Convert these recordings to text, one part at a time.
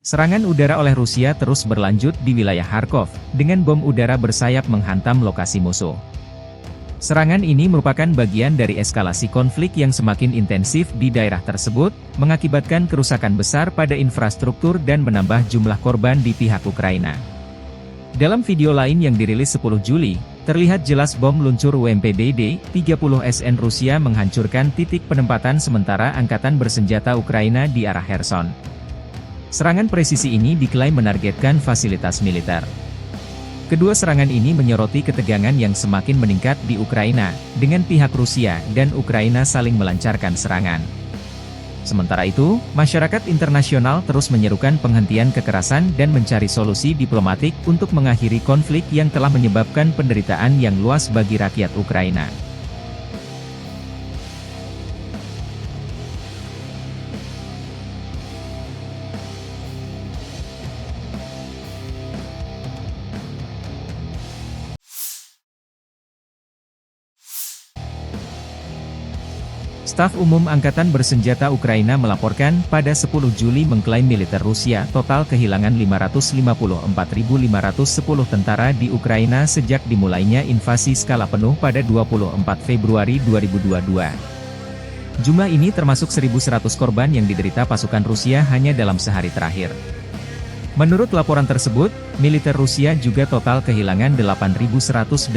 Serangan udara oleh Rusia terus berlanjut di wilayah Kharkov, dengan bom udara bersayap menghantam lokasi musuh. Serangan ini merupakan bagian dari eskalasi konflik yang semakin intensif di daerah tersebut, mengakibatkan kerusakan besar pada infrastruktur dan menambah jumlah korban di pihak Ukraina. Dalam video lain yang dirilis 10 Juli, terlihat jelas bom luncur UMP-BD-30 SN Rusia menghancurkan titik penempatan sementara angkatan bersenjata Ukraina di arah Kherson. Serangan presisi ini diklaim menargetkan fasilitas militer. Kedua serangan ini menyoroti ketegangan yang semakin meningkat di Ukraina, dengan pihak Rusia dan Ukraina saling melancarkan serangan. Sementara itu, masyarakat internasional terus menyerukan penghentian kekerasan dan mencari solusi diplomatik untuk mengakhiri konflik yang telah menyebabkan penderitaan yang luas bagi rakyat Ukraina. Staf Umum Angkatan Bersenjata Ukraina melaporkan pada 10 Juli mengklaim militer Rusia total kehilangan 554.510 tentara di Ukraina sejak dimulainya invasi skala penuh pada 24 Februari 2022. Jumlah ini termasuk 1.100 korban yang diderita pasukan Rusia hanya dalam sehari terakhir. Menurut laporan tersebut, militer Rusia juga total kehilangan 8.180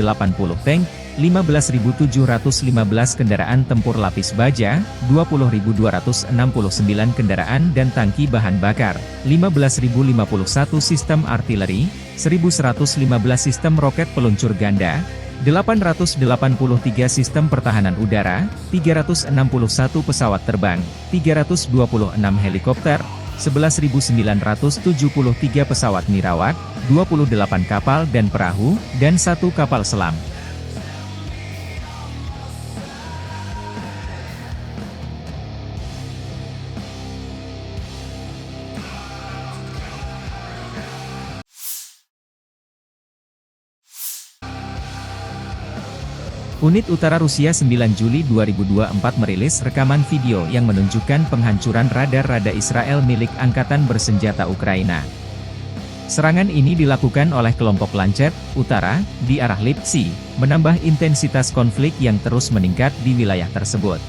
tank, 15.715 kendaraan tempur lapis baja, 20.269 kendaraan dan tangki bahan bakar, 15.051 sistem artileri, 1.115 sistem roket peluncur ganda, 883 sistem pertahanan udara, 361 pesawat terbang, 326 helikopter, 11.973 pesawat nirawak, 28 kapal dan perahu, dan 1 kapal selam. Unit Utara Rusia 9 Juli 2024 merilis rekaman video yang menunjukkan penghancuran radar Israel milik Angkatan Bersenjata Ukraina. Serangan ini dilakukan oleh kelompok Lancet Utara di arah Lipsy, menambah intensitas konflik yang terus meningkat di wilayah tersebut.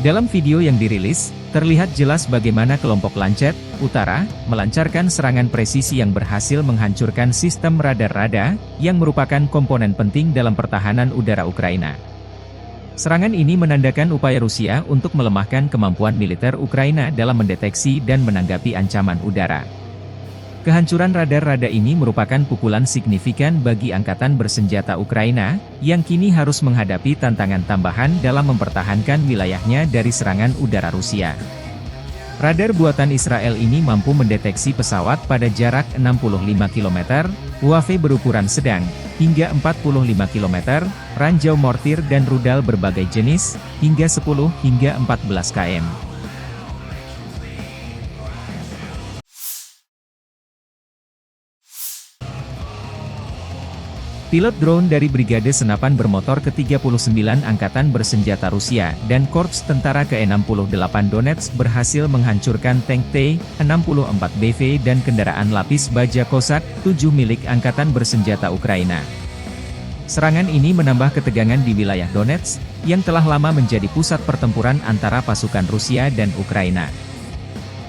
Dalam video yang dirilis, terlihat jelas bagaimana kelompok Lancet Utara melancarkan serangan presisi yang berhasil menghancurkan sistem radar yang merupakan komponen penting dalam pertahanan udara Ukraina. Serangan ini menandakan upaya Rusia untuk melemahkan kemampuan militer Ukraina dalam mendeteksi dan menanggapi ancaman udara. Kehancuran radar ini merupakan pukulan signifikan bagi Angkatan Bersenjata Ukraina, yang kini harus menghadapi tantangan tambahan dalam mempertahankan wilayahnya dari serangan udara Rusia. Radar buatan Israel ini mampu mendeteksi pesawat pada jarak 65 km, UAV berukuran sedang, hingga 45 km, ranjau mortir dan rudal berbagai jenis, hingga 10 hingga 14 km. Pilot drone dari Brigade Senapan Bermotor ke-39 Angkatan Bersenjata Rusia dan Korps Tentara ke-68 Donetsk berhasil menghancurkan tank T-64BV dan kendaraan lapis baja Kozak 7 milik Angkatan Bersenjata Ukraina. Serangan ini menambah ketegangan di wilayah Donetsk, yang telah lama menjadi pusat pertempuran antara pasukan Rusia dan Ukraina.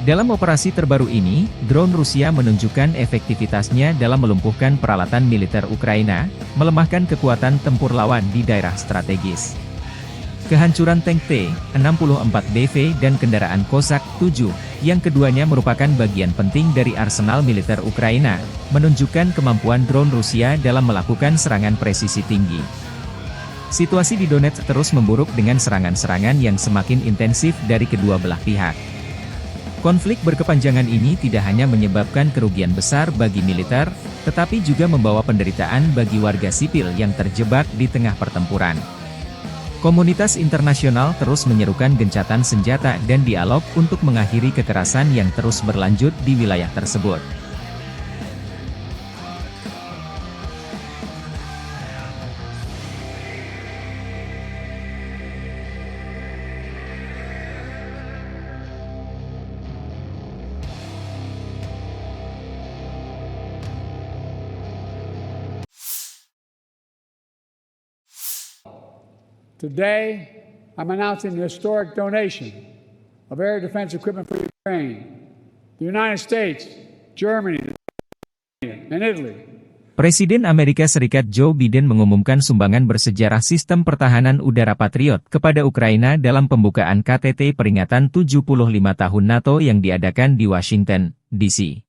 Dalam operasi terbaru ini, drone Rusia menunjukkan efektivitasnya dalam melumpuhkan peralatan militer Ukraina, melemahkan kekuatan tempur lawan di daerah strategis. Kehancuran tank T-64BV dan kendaraan Kozak 7, yang keduanya merupakan bagian penting dari arsenal militer Ukraina, menunjukkan kemampuan drone Rusia dalam melakukan serangan presisi tinggi. Situasi di Donetsk terus memburuk dengan serangan-serangan yang semakin intensif dari kedua belah pihak. Konflik berkepanjangan ini tidak hanya menyebabkan kerugian besar bagi militer, tetapi juga membawa penderitaan bagi warga sipil yang terjebak di tengah pertempuran. Komunitas internasional terus menyerukan gencatan senjata dan dialog untuk mengakhiri kekerasan yang terus berlanjut di wilayah tersebut. Today, I'm announcing the historic donation of air defense equipment for Ukraine. The United States, Germany, and Italy. Presiden Amerika Serikat Joe Biden mengumumkan sumbangan bersejarah sistem pertahanan udara Patriot kepada Ukraina dalam pembukaan KTT peringatan 75 tahun NATO yang diadakan di Washington, D.C.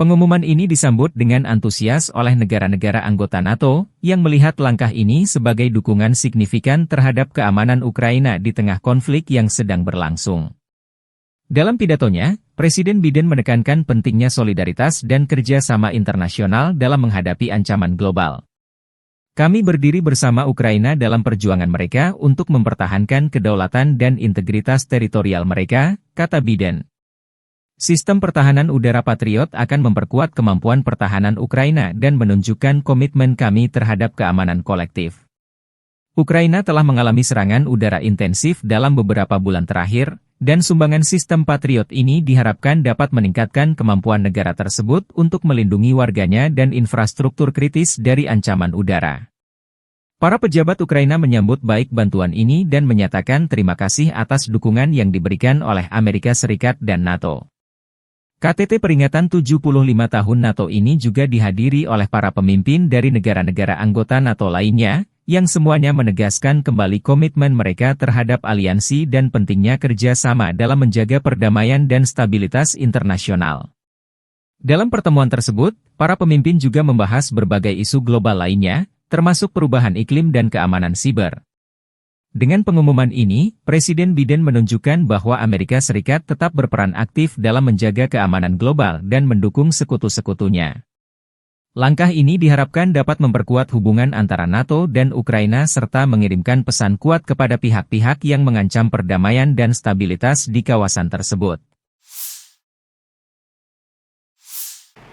Pengumuman ini disambut dengan antusias oleh negara-negara anggota NATO, yang melihat langkah ini sebagai dukungan signifikan terhadap keamanan Ukraina di tengah konflik yang sedang berlangsung. Dalam pidatonya, Presiden Biden menekankan pentingnya solidaritas dan kerja sama internasional dalam menghadapi ancaman global. Kami berdiri bersama Ukraina dalam perjuangan mereka untuk mempertahankan kedaulatan dan integritas teritorial mereka, kata Biden. Sistem pertahanan udara Patriot akan memperkuat kemampuan pertahanan Ukraina dan menunjukkan komitmen kami terhadap keamanan kolektif. Ukraina telah mengalami serangan udara intensif dalam beberapa bulan terakhir, dan sumbangan sistem Patriot ini diharapkan dapat meningkatkan kemampuan negara tersebut untuk melindungi warganya dan infrastruktur kritis dari ancaman udara. Para pejabat Ukraina menyambut baik bantuan ini dan menyatakan terima kasih atas dukungan yang diberikan oleh Amerika Serikat dan NATO. KTT peringatan 75 tahun NATO ini juga dihadiri oleh para pemimpin dari negara-negara anggota NATO lainnya, yang semuanya menegaskan kembali komitmen mereka terhadap aliansi dan pentingnya kerja sama dalam menjaga perdamaian dan stabilitas internasional. Dalam pertemuan tersebut, para pemimpin juga membahas berbagai isu global lainnya, termasuk perubahan iklim dan keamanan siber. Dengan pengumuman ini, Presiden Biden menunjukkan bahwa Amerika Serikat tetap berperan aktif dalam menjaga keamanan global dan mendukung sekutu-sekutunya. Langkah ini diharapkan dapat memperkuat hubungan antara NATO dan Ukraina serta mengirimkan pesan kuat kepada pihak-pihak yang mengancam perdamaian dan stabilitas di kawasan tersebut.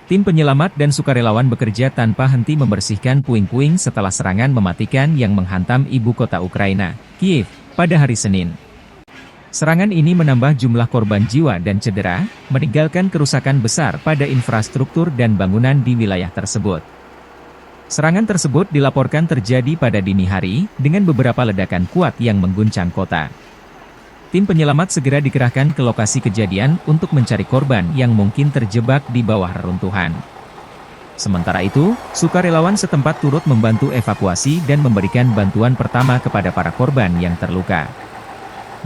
Tim penyelamat dan sukarelawan bekerja tanpa henti membersihkan puing-puing setelah serangan mematikan yang menghantam ibu kota Ukraina, Kiev, pada hari Senin. Serangan ini menambah jumlah korban jiwa dan cedera, meninggalkan kerusakan besar pada infrastruktur dan bangunan di wilayah tersebut. Serangan tersebut dilaporkan terjadi pada dini hari, dengan beberapa ledakan kuat yang mengguncang kota. Tim penyelamat segera dikerahkan ke lokasi kejadian untuk mencari korban yang mungkin terjebak di bawah reruntuhan. Sementara itu, sukarelawan setempat turut membantu evakuasi dan memberikan bantuan pertama kepada para korban yang terluka.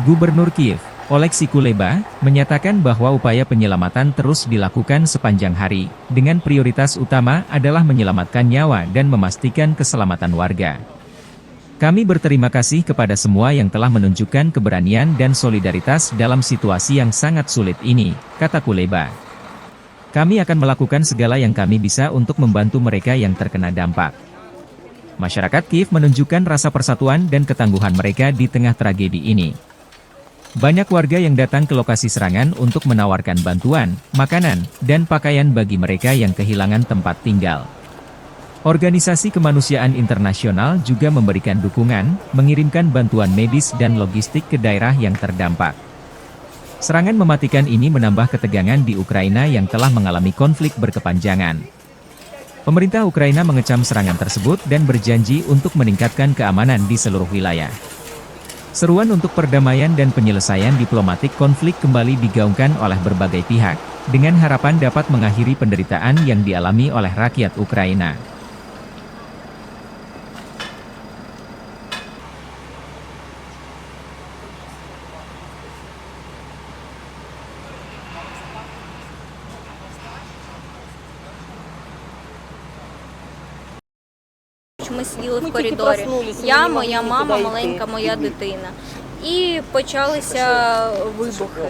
Gubernur Kiev, Oleksiy Kuleba, menyatakan bahwa upaya penyelamatan terus dilakukan sepanjang hari, dengan prioritas utama adalah menyelamatkan nyawa dan memastikan keselamatan warga. Kami berterima kasih kepada semua yang telah menunjukkan keberanian dan solidaritas dalam situasi yang sangat sulit ini, kata Kuleba. Kami akan melakukan segala yang kami bisa untuk membantu mereka yang terkena dampak. Masyarakat Kiev menunjukkan rasa persatuan dan ketangguhan mereka di tengah tragedi ini. Banyak warga yang datang ke lokasi serangan untuk menawarkan bantuan, makanan, dan pakaian bagi mereka yang kehilangan tempat tinggal. Organisasi kemanusiaan internasional juga memberikan dukungan, mengirimkan bantuan medis dan logistik ke daerah yang terdampak. Serangan mematikan ini menambah ketegangan di Ukraina yang telah mengalami konflik berkepanjangan. Pemerintah Ukraina mengecam serangan tersebut dan berjanji untuk meningkatkan keamanan di seluruh wilayah. Seruan untuk perdamaian dan penyelesaian diplomatik konflik kembali digaungkan oleh berbagai pihak, dengan harapan dapat mengakhiri penderitaan yang dialami oleh rakyat Ukraina. Ми сиділи в коридорі, я, моя мама, маленька моя дитина. І почалися вибухи.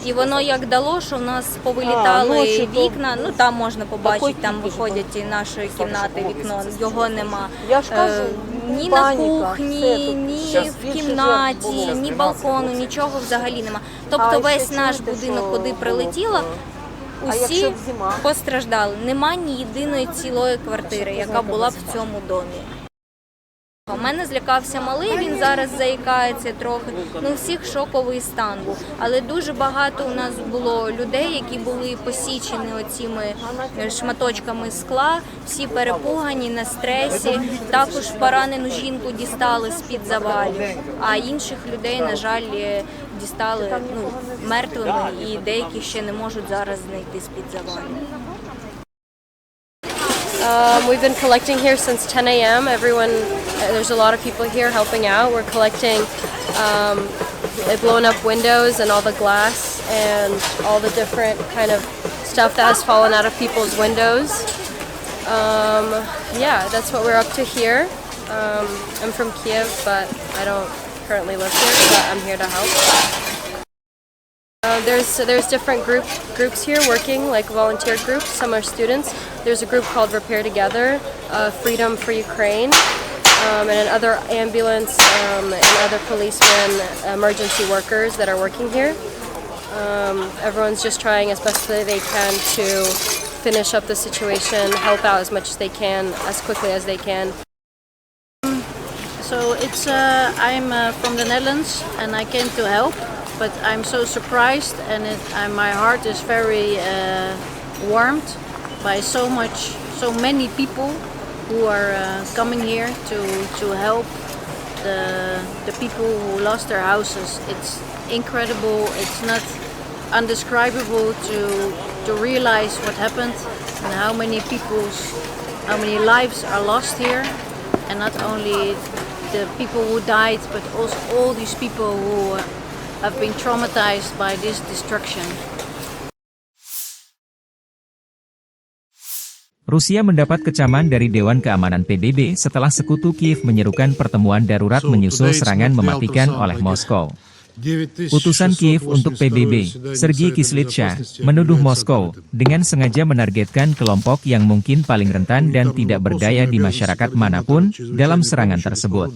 І воно як дало, що в нас повилітали вікна, ну там можна побачити, там виходять із нашої кімнати вікно, його нема. Ні на кухні, ні в кімнаті, ні балкону, нічого взагалі нема. Тобто весь наш будинок, куди прилетіло, усі постраждали. Нема ні єдиної цілої квартири, яка була б в цьому домі. У мене злякався малий, він зараз заїкається трохи. Ну, у всіх шоковий стан був. Але дуже багато у нас було людей, які були посічені оціми шматочками скла, всі перепугані, на стресі. Також поранену жінку дістали з-під завалів, а інших людей, на жаль, дістали мертвими, і деякі ще не можуть зараз знайти з-під завалів. We've been collecting here since 10 a.m. There's a lot of people here helping out. We're collecting blown up windows and all the glass and all the different kind of stuff that has fallen out of people's windows. Yeah, that's what we're up to here. I'm from Kiev, but I don't currently live here, but I'm here to help. There's different groups here working, like volunteer groups. Some are students. There's a group called Repair Together, Freedom for Ukraine, and another ambulance and other policemen, emergency workers that are working here. Everyone's just trying as best as they can to finish up the situation, help out as much as they can, as quickly as they can. So I'm from the Netherlands and I came to help, but I'm so surprised and my heart is very warmed by so many people who are coming here to help the people who lost their houses. It's incredible. It's not undescribable to realize what happened and how many lives are lost here, and not only the people who died, but also all these people who have been traumatized by this destruction. Rusia mendapat kecaman dari Dewan Keamanan PBB setelah sekutu Kiev menyerukan pertemuan darurat menyusul serangan mematikan oleh Moskow. Utusan Kiev untuk PBB, Sergei Kislitsa, menuduh Moskow dengan sengaja menargetkan kelompok yang mungkin paling rentan dan tidak berdaya di masyarakat manapun dalam serangan tersebut.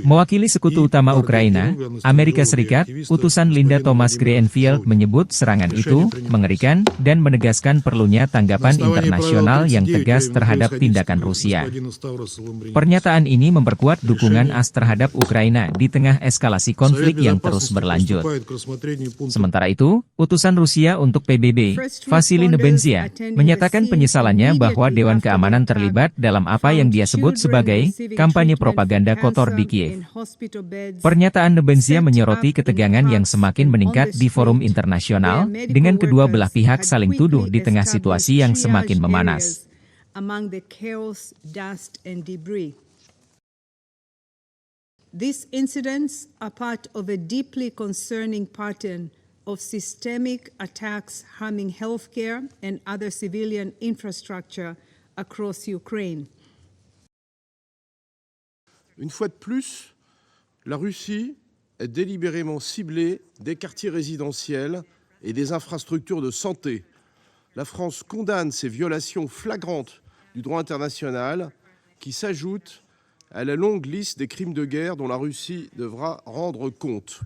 Mewakili sekutu utama Ukraina, Amerika Serikat, utusan Linda Thomas-Greenfield menyebut serangan itu mengerikan dan menegaskan perlunya tanggapan internasional yang tegas terhadap tindakan Rusia. Pernyataan ini memperkuat dukungan AS terhadap Ukraina di tengah eskalasi konflik yang terus berlanjut. Sementara itu, utusan Rusia untuk PBB, Vasily Nebenzia, menyatakan penyesalannya bahwa Dewan Keamanan terlibat dalam apa yang dia sebut sebagai kampanye propaganda kotor di Kiev. Pernyataan Nebenzia menyoroti ketegangan yang semakin meningkat di forum internasional, dengan kedua belah pihak saling tuduh di tengah situasi yang semakin memanas. These incidents are part of a deeply concerning pattern of systemic attacks harming healthcare and other civilian infrastructure across Ukraine. Une fois de plus, la Russie est délibérément ciblée des quartiers résidentiels et des infrastructures de santé. La France condamne ces violations flagrantes du droit international qui s'ajoutent à la longue liste des crimes de guerre dont la Russie devra rendre compte.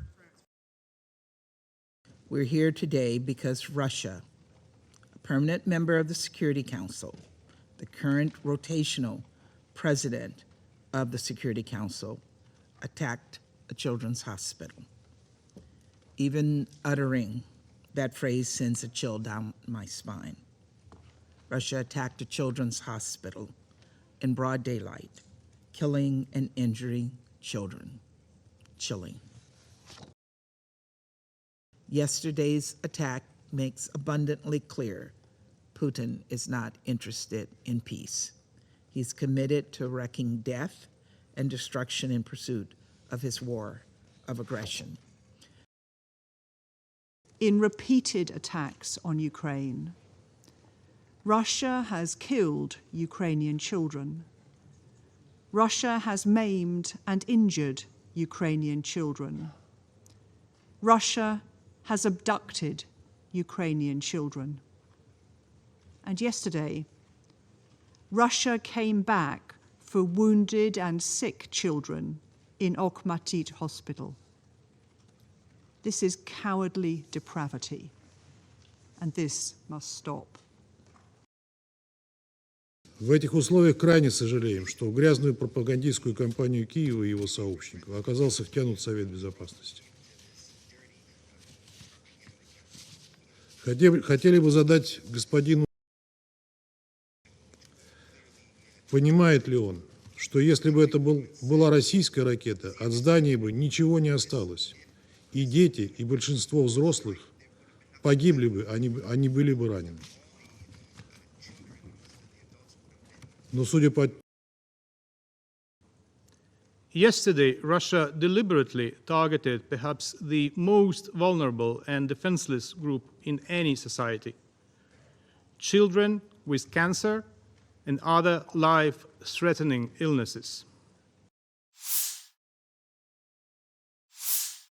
We're here today because Russia, a permanent member of the Security Council, the current rotational president of the Security Council, attacked a children's hospital. Even uttering that phrase sends a chill down my spine. Russia attacked a children's hospital in broad daylight, killing and injuring children. Chilling. Yesterday's attack makes abundantly clear Putin is not interested in peace. He's committed to wreaking death and destruction in pursuit of his war of aggression. In repeated attacks on Ukraine, Russia has killed Ukrainian children. Russia has maimed and injured Ukrainian children. Russia has abducted Ukrainian children. And yesterday, Russia came back for wounded and sick children in Okhmatyt Hospital. This is cowardly depravity, and this must stop. В этих условиях крайне сожалеем, что в грязную пропагандистскую кампанию Киева и его сообщников оказался втянут Совет Безопасности. Хотели бы задать господину, понимает ли он, что если бы это была российская ракета, от здания бы ничего не осталось. И дети, и большинство взрослых погибли бы, они были бы ранены. Но судя по... Yesterday, Russia deliberately targeted perhaps the most vulnerable and defenseless group in any society: children with cancer and other life-threatening illnesses.